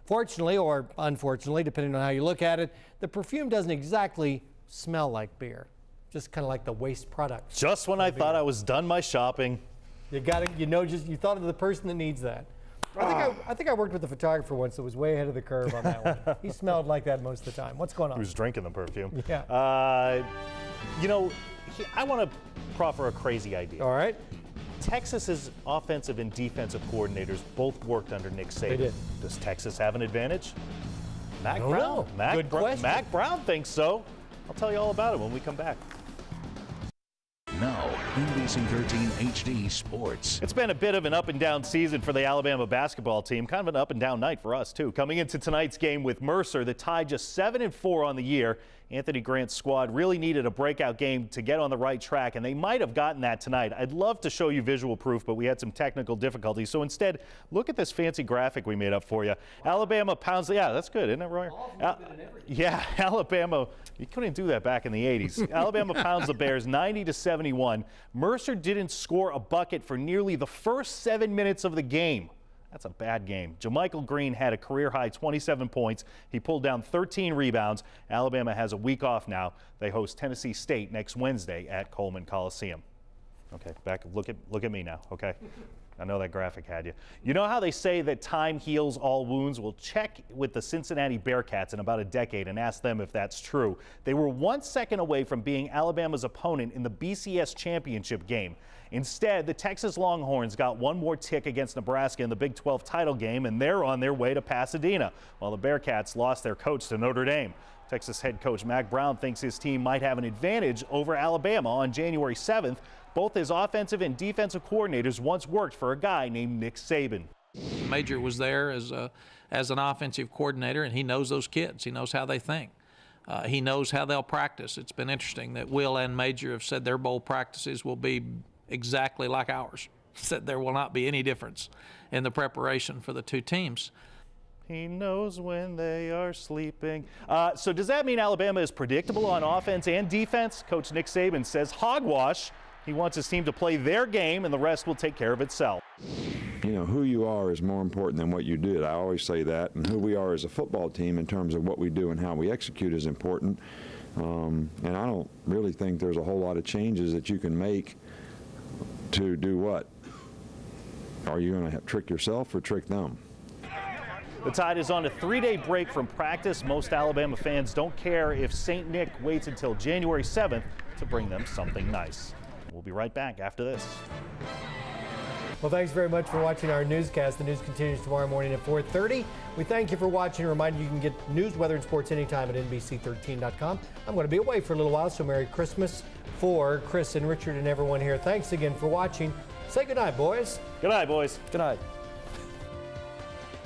Fortunately or unfortunately, depending on how you look at it, the perfume doesn't exactly smell like beer. Just kind of like the waste product. Just when I thought I was done my shopping. You got it. You thought of the person that needs that. I think I worked with a photographer once that was way ahead of the curve on that one. He smelled like that most of the time. What's going on? He was drinking the perfume. Yeah. You know, I want to proffer a crazy idea. All right. Texas's offensive and defensive coordinators both worked under Nick Saban. They did. Does Texas have an advantage? Mac don't Brown. know. Good question. Mac Brown thinks so. I'll tell you all about it when we come back. Now, NBC13 HD Sports. It's been a bit of an up and down season for the Alabama basketball team. Kind of an up and down night for us, too. Coming into tonight's game with Mercer, the tie just 7-4 on the year. Anthony Grant's squad really needed a breakout game to get on the right track, and they might have gotten that tonight. I'd love to show you visual proof, but we had some technical difficulties. So instead, look at this fancy graphic we made up for you. Alabama pounds, yeah, that's good, isn't it, Roy? Yeah, Alabama, you couldn't do that back in the 80s. Alabama pounds the Bears 90-71. Mercer didn't score a bucket for nearly the first 7 minutes of the game. That's a bad game. JaMychal Green had a career-high 27 points. He pulled down 13 rebounds. Alabama has a week off now. They host Tennessee State next Wednesday at Coleman Coliseum. Okay, back. Look at me now, okay? I know that graphic had you. You know how they say that time heals all wounds? Well, check with the Cincinnati Bearcats in about a decade and ask them if that's true. They were 1 second away from being Alabama's opponent in the BCS championship game. Instead, the Texas Longhorns got one more tick against Nebraska in the Big 12 title game, and they're on their way to Pasadena, while the Bearcats lost their coach to Notre Dame. Texas head coach Mac Brown thinks his team might have an advantage over Alabama on January 7th. Both his offensive and defensive coordinators once worked for a guy named Nick Saban. Major was there as an offensive coordinator, and he knows those kids. He knows how they think. He knows how they'll practice. It's been interesting that Will and Major have said their bowl practices will be exactly like ours. Said there will not be any difference in the preparation for the two teams. He knows when they are sleeping. So does that mean Alabama is predictable on offense and defense? Coach Nick Saban says hogwash. He wants his team to play their game, and the rest will take care of itself. You know, who you are is more important than what you did. I always say that. And who we are as a football team in terms of what we do and how we execute is important. And I don't really think there's a whole lot of changes that you can make to do what? Are you going to trick yourself or trick them? The Tide is on a 3-day break from practice. Most Alabama fans don't care if St. Nick waits until January 7th to bring them something nice. We'll be right back after this. Well, thanks very much for watching our newscast. The news continues tomorrow morning at 4:30. We thank you for watching. A reminder, you can get news, weather, and sports anytime at NBC13.com. I'm going to be away for a little while, so Merry Christmas for Chris and Richard and everyone here. Thanks again for watching. Say good night, boys. Good night, boys. Good night.